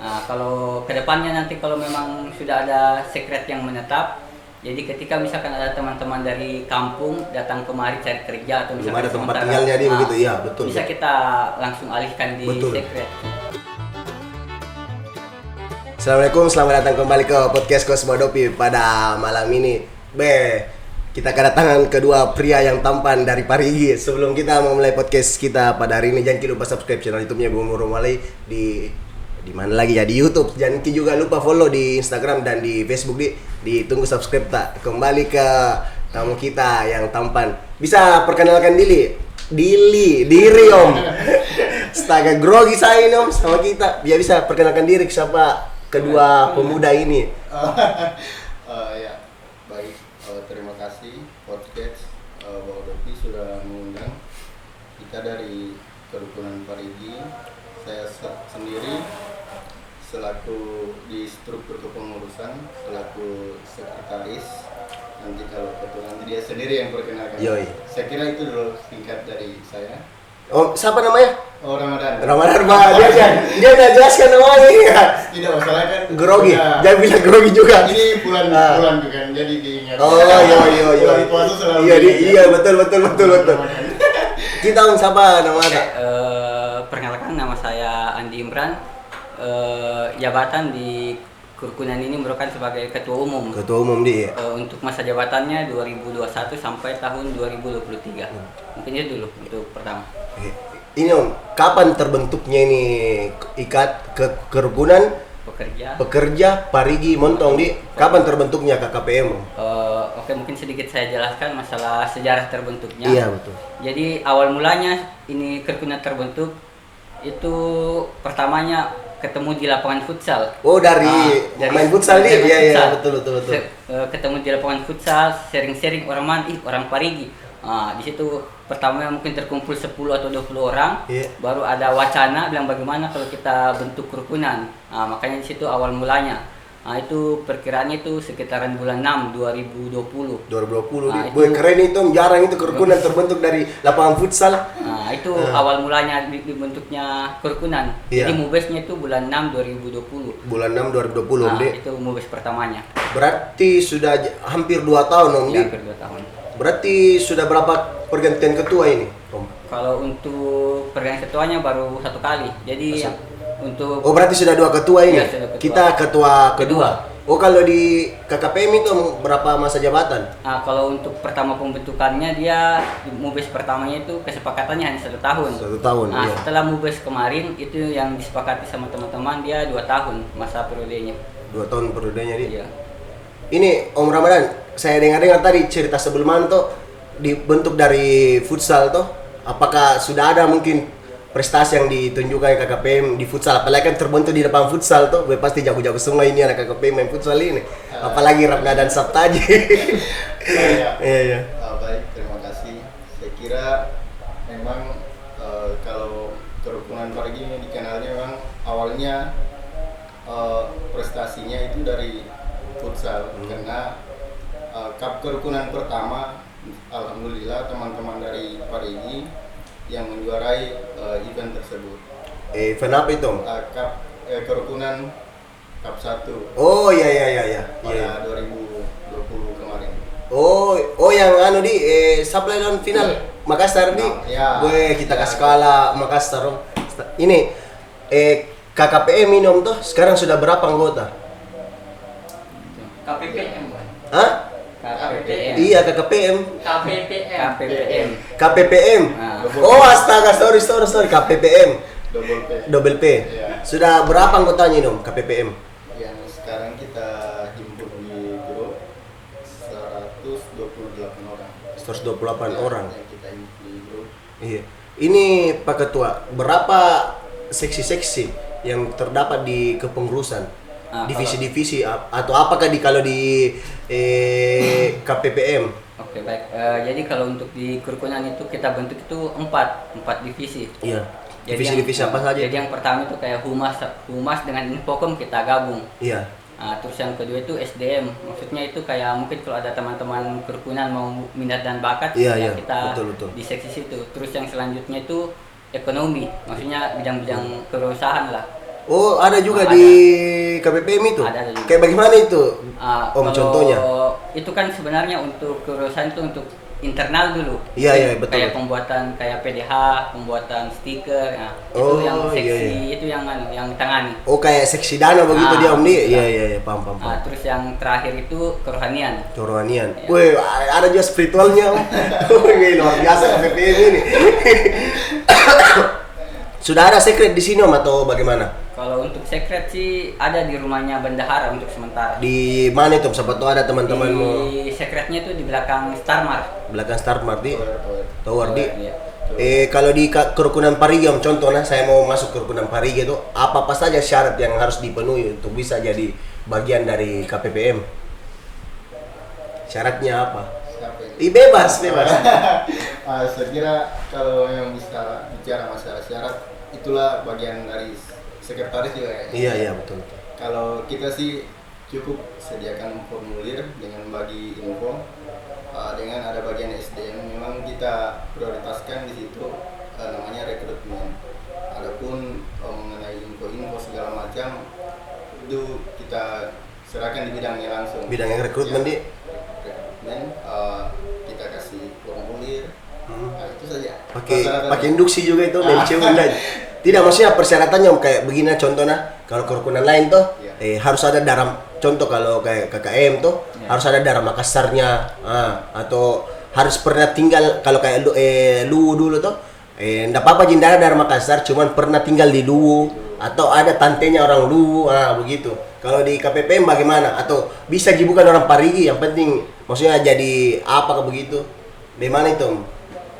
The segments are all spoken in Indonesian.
Nah, kalau kedepannya nanti kalau memang sudah ada sekret yang menetap, jadi ketika misalkan ada teman-teman dari kampung datang kemari cari kerja atau Belum misalkan ada tempat sementara, tinggalnya dia begitu, iya betul. bisa kita langsung alihkan di Betul. sekret. Assalamualaikum, selamat datang kembali ke podcast Kosmodopi pada malam ini. Kita kedatangan kedua pria yang tampan dari Parigi. Sebelum kita memulai podcast kita pada hari ini, jangan lupa subscribe channel YouTube-nya Bung Romali di mana lagi ya, di YouTube. Jangan juga lupa follow di Instagram dan di Facebook. Ditunggu subscribe tak. Kembali ke tamu kita yang tampan. Bisa perkenalkan diri Om. Astaga, grogi saya ini Om sama kita. Dia bisa perkenalkan diri siapa kedua pemuda ini. Ya, baik. Terima kasih podcast Bawa Dopi sudah mengundang kita dari Kerukunan Parigi. Saya sendiri selaku di struktur kepengurusan, selaku sekretaris. Nanti kalau ketua nanti dia sendiri yang perkenalkan. Yoi. Saya kira itu dulu singkat dari saya. Oh, siapa namanya? Oh, Ramadan. Ramadan, Pak. Dia udah jelaskan namanya ya. Tidak masalah kan. Grogi. Udah. Jangan bilang grogi juga. Ini bulan bukan, jadi diingat. Oh, iya. Bulan puasa selalu Iya, diingat. iya, betul. Kita siapa namanya? Perkenalkan, nama saya Andi Imran. Jabatan di Kerukunan ini merupakan sebagai ketua umum. Ketua umum dia. Untuk masa jabatannya 2021 sampai tahun 2023. Mungkin itu dulu untuk pertama. Ini Om, kapan terbentuknya ini kerukunan pekerja Parigi Montong di? Kapan terbentuknya KKPM? Oke, mungkin sedikit saya jelaskan masalah sejarah terbentuknya. Iya, betul. Jadi awal mulanya ini kerukunan terbentuk itu pertamanya ketemu di lapangan futsal. Oh, dari main futsal nih? Iya, betul. Ketemu di lapangan futsal, sering-sering orang Parigi. Di situ pertama mungkin terkumpul 10 atau 20 orang. Yeah. Baru ada wacana bilang bagaimana kalau kita bentuk kerukunan. Makanya di situ awal mulanya. Itu perkiraannya itu sekitaran bulan 6 2020. 2020 nih. Keren itu, jarang itu kerukunan terbentuk dari lapangan futsal. Itu awal mulanya dibentuknya kerukunan. Iya. Jadi mubesnya itu bulan 6 2020. Bulan 6 2020 Om Di. Itu mubes pertamanya. Berarti sudah hampir 2 tahun Om Di. Ya, hampir 2 tahun. Berarti sudah berapa pergantian ketua ini Om? Kalau untuk pergantian ketuanya baru 1 kali. Jadi untuk berarti sudah 2 ketua ini? Iya, sudah ketua. Kita ketua kedua. Oh, kalau di KKPM itu berapa masa jabatan? Kalau untuk pertama pembentukannya dia mubes pertamanya itu kesepakatannya hanya 1 tahun. 1 tahun. Iya. Setelah mubes kemarin itu yang disepakati sama teman-teman dia 2 tahun masa periodenya. 2 tahun periodenya dia. Iya. Ini Om Ramadan, saya dengar tadi cerita sebelumnya tuh dibentuk dari futsal tuh. Apakah sudah ada mungkin prestasi yang ditunjukkan KKPM di futsal? Apalagi kan terbentuk di depan futsal tuh, pasti jago-jago semua ini anak KKPM main futsal ini. Apalagi Rapna dan Sabtaji. Iya. Baik, terima kasih. Saya kira memang kalau kerukunan Parigi ini dikenalnya memang awalnya prestasinya itu dari futsal, karena cup kerukunan pertama alhamdulillah teman-teman dari Parigi yang menjuarai event tersebut. Event apa itu Om? Cup kerukunan cup 1. Oh iya. Pada 2020 kemarin. Oh yang supply down final Makassar di. Ya. Kita kasih kalah Makassar Om. Ini KKPM ini Om tuh sekarang sudah berapa anggota? KPPM. Hah? KPPM. Iya, KKPM. KPPM. Oh, astaga, sorry. KPPM. Double P. Ya. Sudah berapa anggotanya Om KPPM? Yang sekarang kita himpun di grup 128 orang. 128 orang. Yang kita himpun di grup. Iya. Ini Pak Ketua, berapa seksi-seksi yang terdapat di kepengurusan? Divisi-divisi atau apakah kalau di KPPM? Oke, baik. Jadi kalau untuk di kerukunan itu kita bentuk itu 4 divisi. Iya. Jadi Divisi-divisi apa saja? Jadi yang pertama itu kayak humas dengan infokom kita gabung. Iya. Terus yang kedua itu SDM. Maksudnya itu kayak mungkin kalau ada teman-teman kerukunan mau minat dan bakat, Iya, kita betul. di seksi situ. Terus yang selanjutnya itu ekonomi. Maksudnya bidang-bidang kewirausahaan lah. Oh, ada juga Ada. di KPPM itu? Ada juga. Kayak bagaimana itu? Om, Kalau contohnya? itu kan sebenarnya untuk keurusan itu untuk internal dulu. Iya, iya, betul. Kayak pembuatan kayak PDH, pembuatan stiker, nah, Oh, itu yang iya, seksi, iya. itu yang tangani. Oh, kayak seksi dana begitu dia Om Di? Iya, iya, iya, paham, paham, paham. Terus yang terakhir itu kerohanian. Kerohanian. Iya. Wih, ada juga spiritualnya Om. Wih, luar biasa KPPM ini. Sudah ada secret di sini Om atau bagaimana? Kalau untuk secret sih ada di rumahnya Bendahara untuk sementara. Di mana itu Om? Siapa tahu ada teman-temanmu Di secretnya itu di belakang Starmart. belakang Star Mart di Tower di. Iya. Kalau di kerukunan Parigi Om, contoh nah saya mau masuk kerukunan Parigi itu apa saja syarat yang harus dipenuhi untuk bisa jadi bagian dari KPPM? Syaratnya apa? Siapa ini? Bebas, bebas. Saya kira kalau memang bisa bicara masalah syarat, itulah bagian dari sekretaris juga ya. Iya, iya, betul. Kalau kita sih cukup sediakan formulir dengan bagi info, dengan ada bagian SDM. Memang kita prioritaskan di situ namanya rekrutmen. Adapun mengenai info-info segala macam itu kita serahkan di bidangnya langsung. Bidang yang rekrutmen di. Rekrutmen kita kasih formulir. Nah, itu saja. Pakai induksi juga itu mencium dan tidak maksudnya persyaratannya Om, kayak begini contohnya kalau kerukunan lain tuh Iya. harus ada darah contoh kalau kayak KKM tuh harus ada darah Makassarnya atau harus pernah tinggal kalau kayak lu dulu tuh enggak apa-apa jindara dari Makassar cuman pernah tinggal di Luwu atau ada tantenya orang Luwu begitu. Kalau di KPPM bagaimana atau bisa bukan orang Parigi yang penting maksudnya jadi apa begitu? Bagaimana itu Om?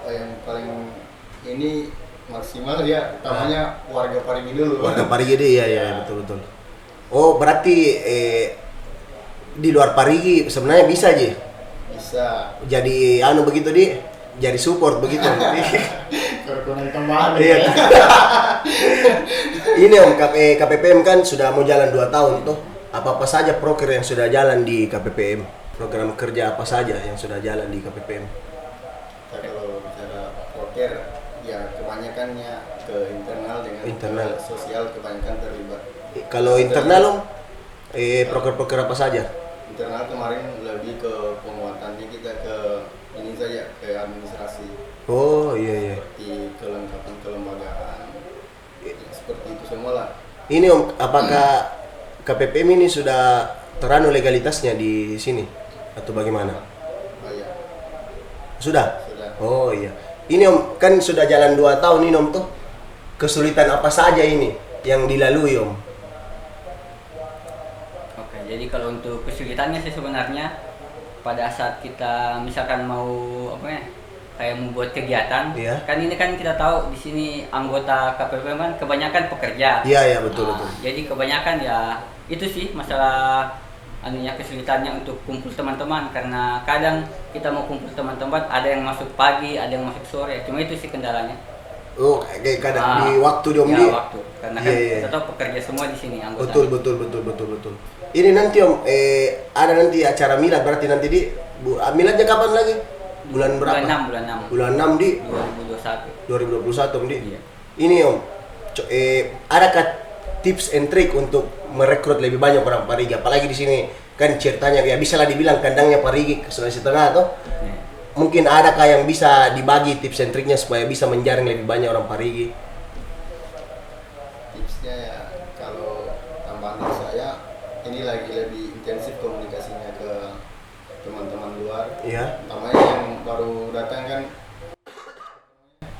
Yang paling ini maksimal ya utamanya warga Parigi dulu. Warga Parigi deh, iya betul betul. Oh berarti di luar Parigi sebenarnya bisa aja. Bisa. Jadi begitu di, jadi support begitu. Kerukunan tambahan. Iya. Ini Om KPPM kan sudah mau jalan 2 tahun tuh. Apa saja proker yang sudah jalan di KPPM? Program kerja apa saja yang sudah jalan di KPPM? Kita kalau bicara proker ya kebanyakannya ke internal dengan Internal. ke sosial kebanyakan terlibat. Kalau internal Om, proker-proker apa saja? Internal kemarin lebih ke penguatannya kita ke ini saja ke administrasi Oh iya. seperti kelengkapan kelembagaan seperti itu semua lah. Ini Om, apakah KPPM ini sudah teranu legalitasnya di sini atau bagaimana? Oh iya, Sudah? sudah. Oh iya. Ini Om, kan sudah jalan 2 tahun ini Om tuh. Kesulitan apa saja ini yang dilalui Om? Oke, jadi kalau untuk kesulitannya sih sebenarnya pada saat kita misalkan mau kayak membuat kegiatan, Iya. kan ini kan kita tahu di sini anggota KPPM kan kebanyakan pekerja. Iya betul betul. Jadi kebanyakan ya itu sih masalah kesulitannya untuk kumpul teman-teman karena kadang kita mau kumpul teman-teman ada yang masuk pagi, ada yang masuk sore. Cuma itu sih kendalanya. Oh kayak kadang di waktu Om Ya, di. waktu. Karena kan Iya. kita tahu pekerja semua di sini anggota. Betul. Ini nanti Om, ada nanti acara milad berarti nanti di miladnya kapan lagi? Bulan berapa? Bulan 6. Bulan 6 di 2021. 2021 Om di. Iya. Ini Om, adakah tips and trick untuk merekrut lebih banyak orang Parigi? Apalagi di sini kan ceritanya ya bisa lah dibilang kandangnya Parigi ke Sulawesi Tengah tuh. Iya. Mungkin adakah yang bisa dibagi tips and triknya supaya bisa menjaring lebih banyak orang Parigi? Tipsnya ya kalau tambahan dari saya ini lagi lebih intensif komunikasinya ke teman-teman luar. Iya. Utamanya yang baru datang kan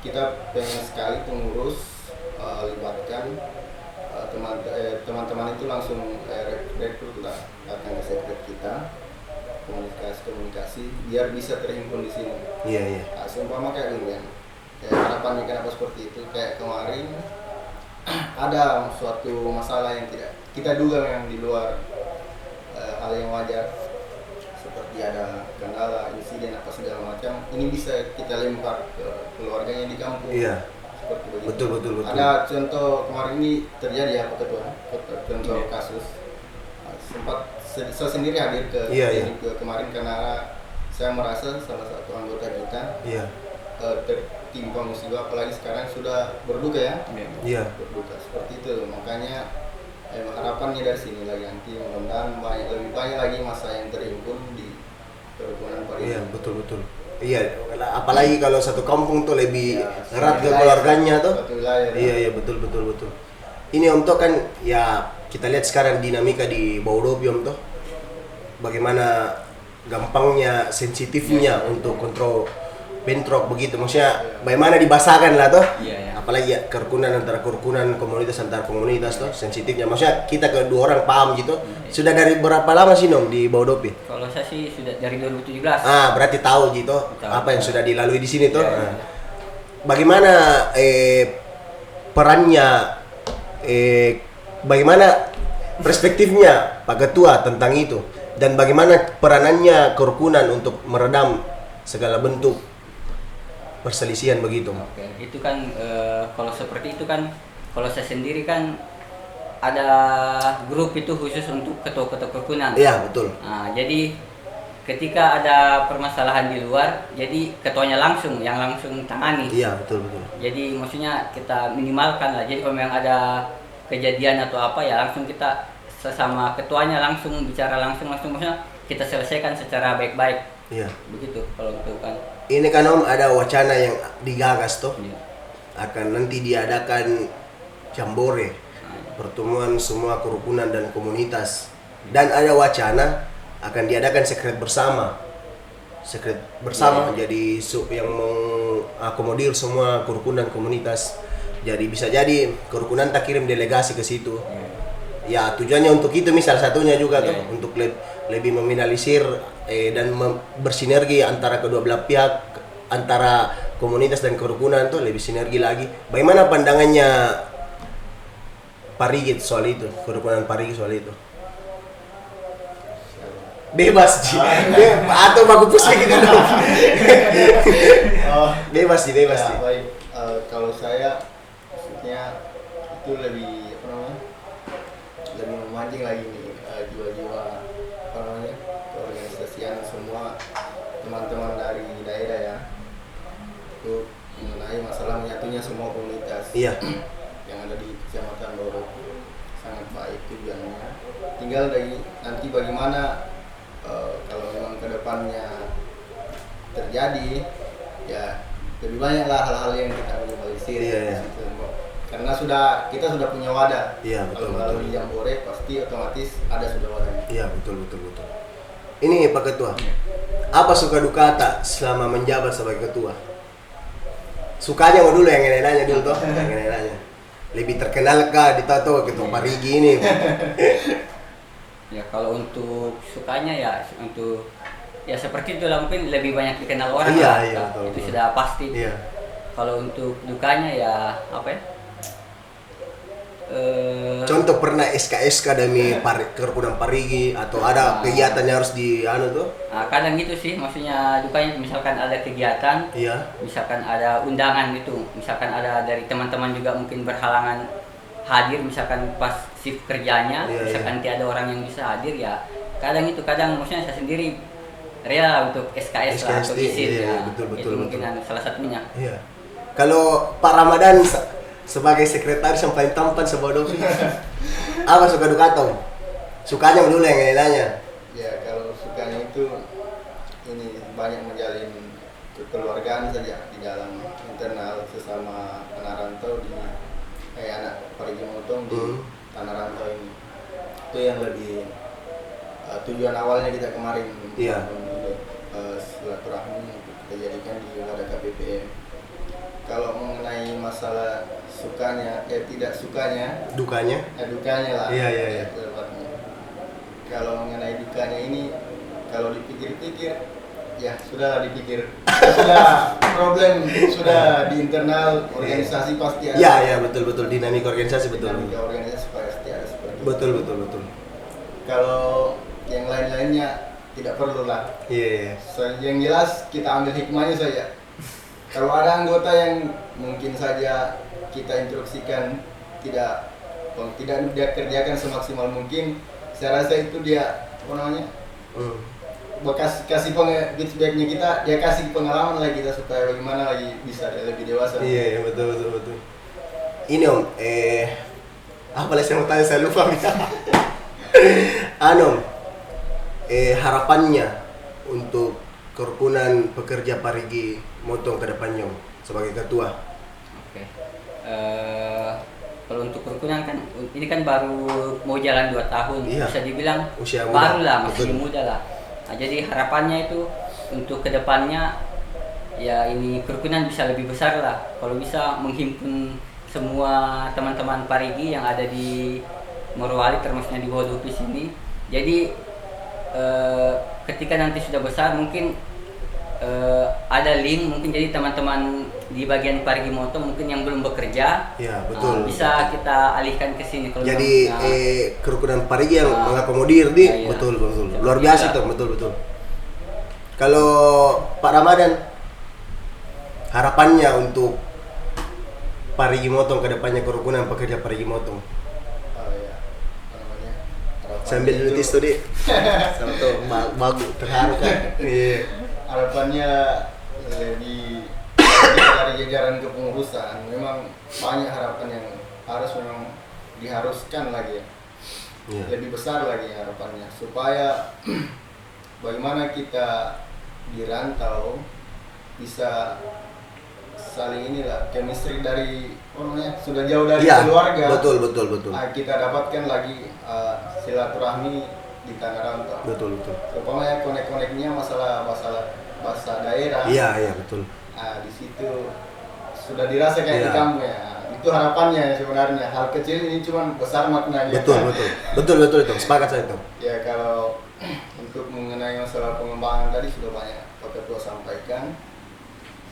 kita pengen sekali pengurus libatkan teman-teman itu langsung rekrut lah datang ke sekret kita komunikasi biar bisa terhimpun di sini. Iya. Seumpama kayak dulu kan harapannya kenapa seperti itu kayak kemarin ada suatu masalah yang tidak kita duga yang di luar hal yang wajar seperti ada kendala insiden apa segala macam ini bisa kita lempar ke keluarganya di kampung. Iya. Seperti begitu. Betul. Ada contoh kemarin ini terjadi apa ketua contoh Iya. kasus sempat saya sendiri hadir ke Iya. kemarin karena saya merasa salah satu anggota kita Iya. timpa musibah, apalagi sekarang sudah berduka ya. Iya. Berduka seperti itu, makanya harapannya dari sini lagi nanti mudah-mudahan lebih banyak lagi masa yang terhimpun di kerukunan Parigi. Iya, betul. Iya, apalagi kalau satu kampung tuh lebih Ya, erat ke wilayah, keluarganya tuh. satu wilayah, Iya, betul. Ini Om Toh kan ya kita lihat sekarang dinamika di Baudopi Om Toh. Bagaimana gampangnya, sensitifnya untuk kontrol bentrok begitu. Maksudnya bagaimana dibasahkan lah toh. Iya. Apalagi ya kerukunan antara kerukunan, komunitas antar komunitas toh, sensitifnya. Maksudnya kita kedua orang paham gitu. Sudah dari berapa lama sih Nom di Baudopi? Kalau saya sih sudah dari 2017. Berarti tahu gitu Tahu. apa yang sudah dilalui di sini tuh. Iya, Nah, bagaimana perannya, bagaimana perspektifnya Pak Ketua tentang itu, dan bagaimana peranannya kerukunan untuk meredam segala bentuk perselisihan begitu. Oke, itu kan kalau seperti itu kan, kalau saya sendiri kan ada grup itu khusus untuk ketua-ketua kerukunan. Iya betul. Nah, jadi ketika ada permasalahan di luar, jadi ketuanya langsung yang langsung tangani. Iya betul. Jadi maksudnya kita minimalkan lah. Jadi kalau memang ada kejadian atau apa ya langsung kita sesama ketuanya langsung bicara langsung maksudnya kita selesaikan secara baik-baik. Iya. Begitu kalau itu kan. Ini kan Om ada wacana yang digagas tuh, Iya. akan nanti diadakan jambore, pertemuan semua kerukunan dan komunitas, dan ada wacana akan diadakan sekret bersama jadi yang mengakomodir semua kerukunan komunitas. Jadi bisa jadi kerukunan tak kirim delegasi ke situ. Ya tujuannya untuk itu misal satunya juga tuh untuk lebih meminimalisir dan bersinergi antara kedua belah pihak, antara komunitas dan kerukunan tuh lebih sinergi lagi. Bagaimana pandangannya Parigi soal itu, kerukunan Parigi soal itu? Bebas Ji. Atau bagus pusing gitu dong. Bebas Ji. Ya, baik. Kalau saya maksudnya itu lebih lebih memancing lagi nih jiwa-jiwa keorganisasian semua teman-teman dari daerah ya, itu mengenai masalah menyatunya semua komunitas. Iya. Yang ada di Kecamatan Baudopi. Sangat baik tujuannya. Tinggal dari nanti bagaimana kalau memang kedepannya terjadi ya lebih banyaklah hal-hal yang kita minimalisir. Iya. Karena kita sudah punya wadah. Iya, betul. Kalau di jambore pasti otomatis ada sudah wadahnya. Iya betul. Ini Pak Ketua, apa suka duka tak selama menjabat sebagai ketua? Sukanya mau dulu yang nanya dulu toh, yang nanya. Lebih terkenal kah di tato Ketua Parigi ini? Ya kalau untuk sukanya ya untuk ya seperti itulah mungkin lebih banyak dikenal orang. Iya, lah. iya, Nah, betul. itu sudah pasti. Iya. Kalau untuk dukanya ya apa ya? Contoh pernah SKSK demi kerukunan Parigi atau ada kegiatan yang harus tuh? Nah, kadang gitu sih, maksudnya dukanya misalkan ada kegiatan, Iya. misalkan ada undangan gitu, misalkan ada dari teman-teman juga mungkin berhalangan hadir, misalkan pas shift kerjanya, Iya, misalkan tiada orang yang bisa hadir ya, kadang maksudnya saya sendiri rela untuk SKS lah atau SKSD, izin iya, ya, betul. itu mungkin salah satunya. Iya. Kalau Pak Ramadan sebagai sekretaris yang paling tampan Baudopi, apa suka duka Tom? Sukanya dulu yang nanya. Ya kalau sukanya itu ini banyak menjalin kekeluargaan saja di dalam internal sesama anak rantau di anak Parigi Motong di tanah rantau ini. Itu yang lebih tujuan awalnya kita kemarin Iya. silaturahmi untuk kita jadikan di wadah KPPM. Kalau mengenai masalah sukanya, tidak sukanya, Dukanya? dukanya lah. Iya. Tepatnya. Kalau mengenai dukanya ini, kalau dipikir-pikir, ya sudah dipikir, sudah problem sudah di internal organisasi pasti ada. Iya betul dinamika organisasi betul. Dinamika organisasi pasti ada seperti itu. Betul. Kalau yang lain-lainnya tidak perlu lah. Iya. Yang jelas kita ambil hikmahnya saja. Kalau ada anggota yang mungkin saja kita instruksikan tidak dia kerjakan semaksimal mungkin, saya rasa itu dia kasih feedbacknya kita, dia kasih pengalaman lagi kita supaya bagaimana lagi bisa lebih dewasa. Iya, betul. Ini Om, apa lagi yang mau tanya saya lupa. Om, harapannya untuk kerukunan pekerja Parigi Motong ke depannya Om, sebagai ketua. Oke. Kalau untuk kerukunan kan ini kan baru mau jalan 2 tahun, Iya. bisa dibilang Usia muda. baru lah, masih Betul. muda lah. Nah, jadi harapannya itu untuk kedepannya ya ini kerukunan bisa lebih besar lah. Kalau bisa menghimpun semua teman-teman Parigi yang ada di Morowali termasuknya di bawah Dupi sini. Jadi ketika nanti sudah besar mungkin ada link mungkin, jadi teman-teman di bagian Parigi Motong mungkin yang belum bekerja, Iya, betul. bisa kita alihkan ke sini. Kalau Jadi kerukunan Parigi yang mengakomodir di iya. betul. Luar biasa tuh, betul. Kalau Pak Ramadan, harapannya untuk Parigi Motong ke depannya, kerukunan pekerja Parigi Motong. Oh iya, apa namanya? Harapannya Sambil itu- nulis tuh di. Sama tuh bagus terharu kan. Iya. Harapannya lebih dari jajaran kepengurusan, memang banyak harapan yang memang diharuskan lagi ya. Iya. Lebih besar lagi harapannya supaya bagaimana kita di rantau bisa saling inilah chemistry dari sudah jauh dari Iya, keluarga. betul. Kita dapatkan lagi silaturahmi di tanah rantau. Betul. Supaya konek-koneknya masalah bahasa daerah. Iya, betul. Di situ sudah dirasa kayak di Iya. kampung ya. Itu harapannya sebenarnya. Hal kecil ini cuma besar maknanya. Betul itu. Sepakat saya itu. Ya kalau untuk mengenai masalah pengembangan tadi sudah banyak Pak Ketua sampaikan.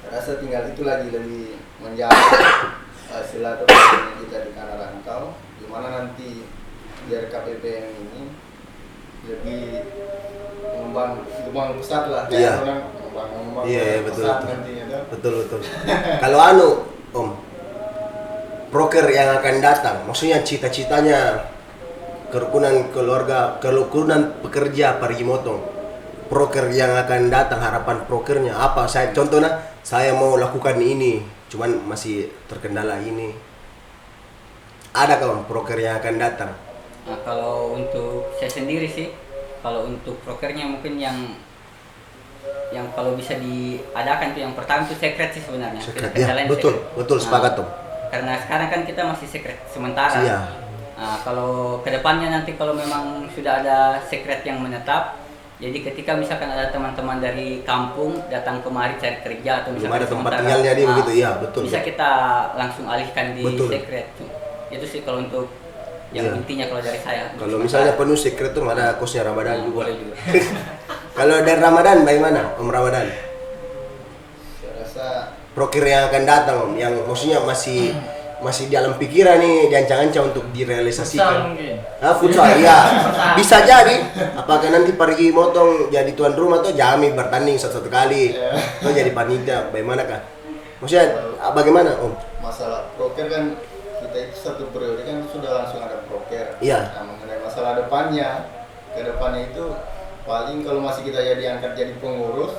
Saya rasa tinggal itu lagi lebih menjaga silaturahmi kita di tanah rantau, di mana nanti biar KPPM ini lebih mengembang pesat lah. Iya. Mengembang Iya, betul. pesat nantinya tuh. Betul. Kalau Om, proker yang akan datang, maksudnya cita-citanya kerukunan pekerja Parigi Motong, proker yang akan datang, harapan prokernya apa? Contohnya saya mau lakukan ini, cuman masih terkendala ini. Ada kan proker yang akan datang? Nah, kalau untuk saya sendiri sih, kalau untuk prokernya mungkin yang kalau bisa diadakan tuh yang pertama itu secret sih sebenarnya. Secret, Kita ya, lain betul, secret. betul, sepakat, Om. Karena sekarang kan kita masih secret sementara. Iya. Nah, kalau kedepannya nanti kalau memang sudah ada secret yang menetap, jadi ketika misalkan ada teman-teman dari kampung datang kemari cari kerja atau Belum misalkan ada tempat sementara, tinggalnya dia begitu, iya, betul. bisa kita langsung alihkan di Betul. secret. Itu sih kalau untuk yang Iya. intinya kalau dari saya. Kalau misalnya penuh secret tuh ada kosnya Ramadan juga. boleh juga. Kalau dari Ramadan bagaimana, Om Ramadan? Saya rasa Proker yang akan datang, Om, yang maksudnya masih dalam pikiran nih, diancang-ancang untuk direalisasikan. Futsal, iya. Bisa jadi. Apakah nanti Parigi Motong jadi tuan rumah tuh Jami bertanding satu kali, atau jadi panitia, bagaimana kah? Maksudnya bagaimana, Om? masalah proker kan kita itu satu periode kan sudah langsung ada proker. Iya. Nah, mengenai masalah depannya, ke depannya itu paling kalau masih kita jadi angkat jadi pengurus,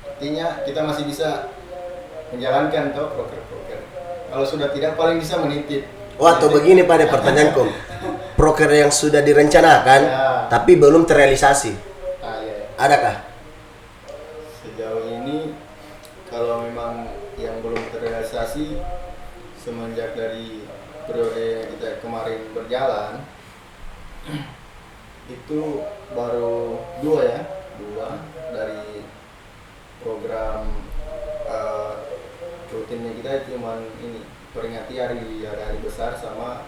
artinya kita masih bisa menjalankan tuh proker-proker. Kalau sudah tidak paling bisa menitip. Oh, atau begini pada pertanyaanku, proker yang sudah direncanakan, Ya. tapi belum terrealisasi, Ya. adakah? Sejauh ini kalau memang yang belum terrealisasi semenjak dari periode kita kemarin berjalan itu baru dua dari program rutinnya kita cuma ini peringati hari besar sama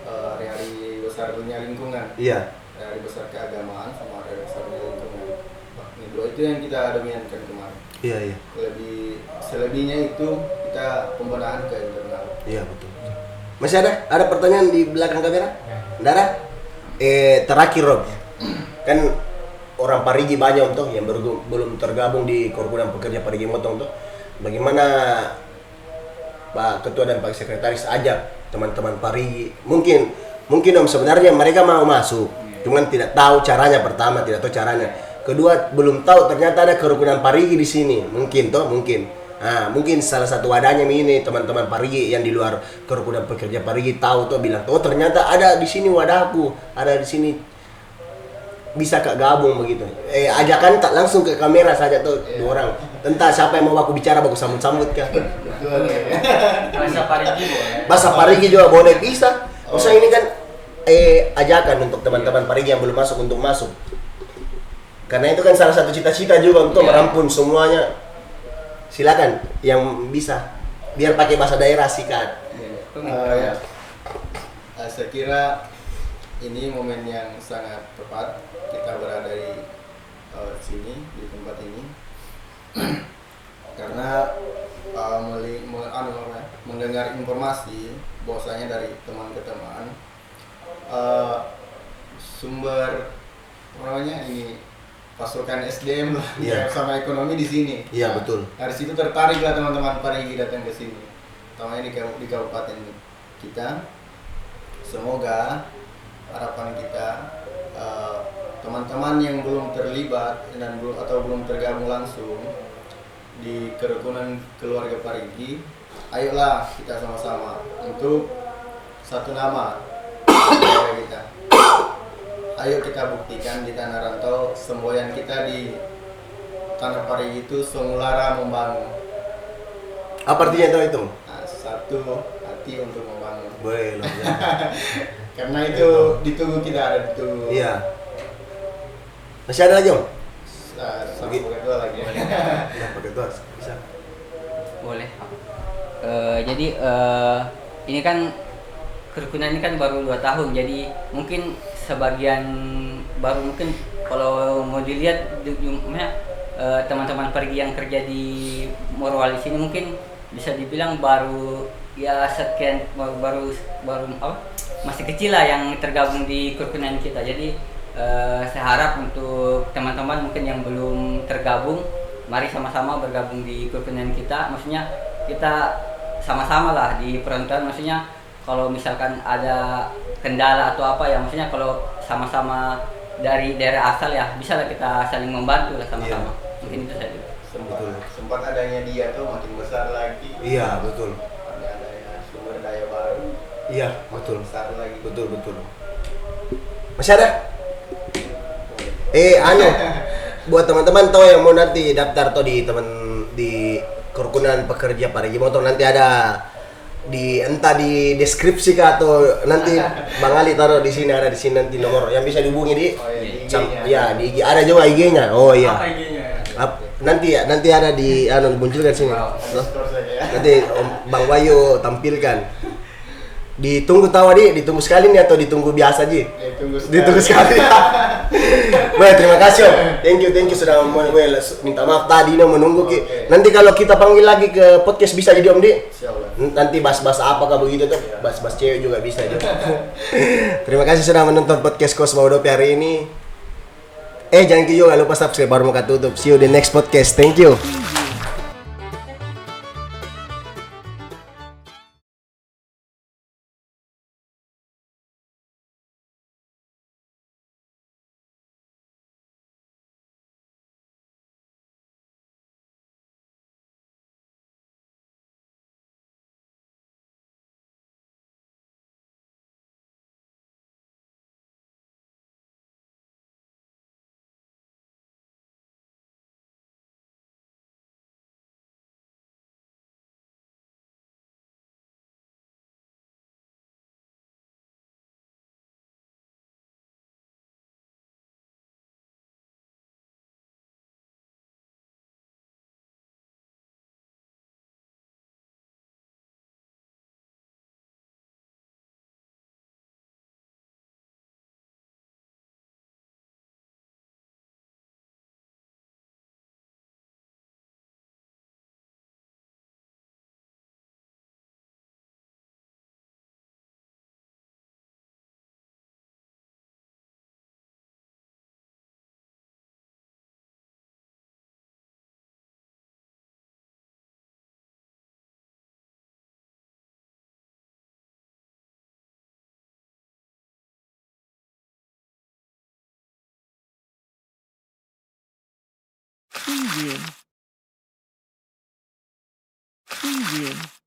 hari besar dunia lingkungan, Iya. hari besar keagamaan sama hari besar dunia lingkungan. Ini dua itu yang kita dominankan kemarin. Iya. Selebihnya itu kita pembenahan ke internal. Iya, betul. Masih ada pertanyaan di belakang kamera? Nggak ada? Terakhir, Rob. Kan orang Parigi banyak tuh yang belum tergabung di Kerukunan Pekerja Parigi Motong tuh. Bagaimana Pak Ketua dan Pak Sekretaris ajak teman-teman Parigi? Mungkin Om sebenarnya mereka mau masuk, Cuman tidak tahu caranya, pertama tidak tahu caranya. Kedua, belum tahu ternyata ada kerukunan Parigi di sini. Mungkin toh, mungkin. Nah, mungkin salah satu wadahnya ini teman-teman Parigi yang di luar kerukunan pekerja Parigi tahu tuh bilang, "Oh, ternyata ada di sini wadahku, ada di sini." Bisa Kak gabung begitu. Ajakan tak langsung ke kamera saja tuh dua orang. Entah siapa yang mau aku bicara, bagus sambut-sambut Kak. Bahasa Parigi boleh. Bahasa Parigi juga boleh, bisa. Maksudnya ini kan ajakan untuk teman-teman Parigi yang belum masuk untuk masuk. Karena itu kan salah satu cita-cita juga untuk merampung semuanya. Silakan yang bisa. Biar pakai bahasa daerah sikat. Ya. Saya kira ini momen yang sangat tepat kita berada di sini, di tempat ini. Karena mendengar informasi bahwasanya dari teman ke teman, sumber namanya ini pasukan SDM lah, sama ekonomi di sini. Iya, betul. Dari situ tertariklah teman-teman Parigi datang ke sini, utamanya di kabupaten kita. Semoga harapan kita teman-teman yang belum terlibat dan belum tergabung langsung di kerukunan keluarga Parigi, ayolah kita sama-sama untuk satu nama keluarga kita. Ayo kita buktikan di tanah rantau semboyan kita di tanah Parigi itu Songulara membangun. Apa artinya itu? Nah, satu hati untuk membangun. Boleh loh. Ya. Karena itu ditunggu, kita ada ditunggu. Iya. Masih ada lagi Om? Sama pakai dua lagi. Ya, pakai dua bisa. Boleh. Jadi ini kan kerukunan ini kan baru 2 tahun, jadi mungkin sebagian baru, mungkin kalau mau dilihat teman-teman Parigi yang kerja di Morowali sini mungkin bisa dibilang baru ya sekian, baru masih kecil lah yang tergabung di kerukunan kita. Jadi saya harap untuk teman-teman mungkin yang belum tergabung, mari sama-sama bergabung di kerukunan kita. Maksudnya kita sama-sama lah di perantauan, maksudnya kalau misalkan ada kendala atau apa ya, maksudnya kalau sama-sama dari daerah asal ya bisa lah kita saling membantu lah sama-sama. Mungkin itu saja. Sempat adanya dia tuh makin besar lagi. Iya, betul. Ada sumber daya baru. Iya, betul. Besar lagi. Betul. Masih ada? Buat teman-teman toh yang mau nanti daftar toh di kerukunan pekerja Parigi Motor, nanti ada entah di deskripsi kah atau nanti Bang Ali taruh di sini, ada di sini nanti nomor yang bisa dihubungi di di IG-nya. ya di IG ada juga IG-nya. Oh iya. Apa IG-nya? Nanti ada di munculkan sini. Store saja ya. Nanti Bang Wayu tampilkan. Ditunggu ditunggu sekali nih atau ditunggu biasa aja? Ditunggu sekali. Baik, terima kasih Om. Thank you sudah minta maaf tadi menunggu Ki. Nanti kalau kita panggil lagi ke podcast bisa jadi Om Di. Nanti bahas-bahas apakah begitu tuh? Bahas-bahas cewek juga bisa juga. Terima kasih sudah menonton podcast Cosmo Dopi hari ini. Jangan lupa subscribe baru mau tutup. See you di next podcast. Thank you. Preview. Preview.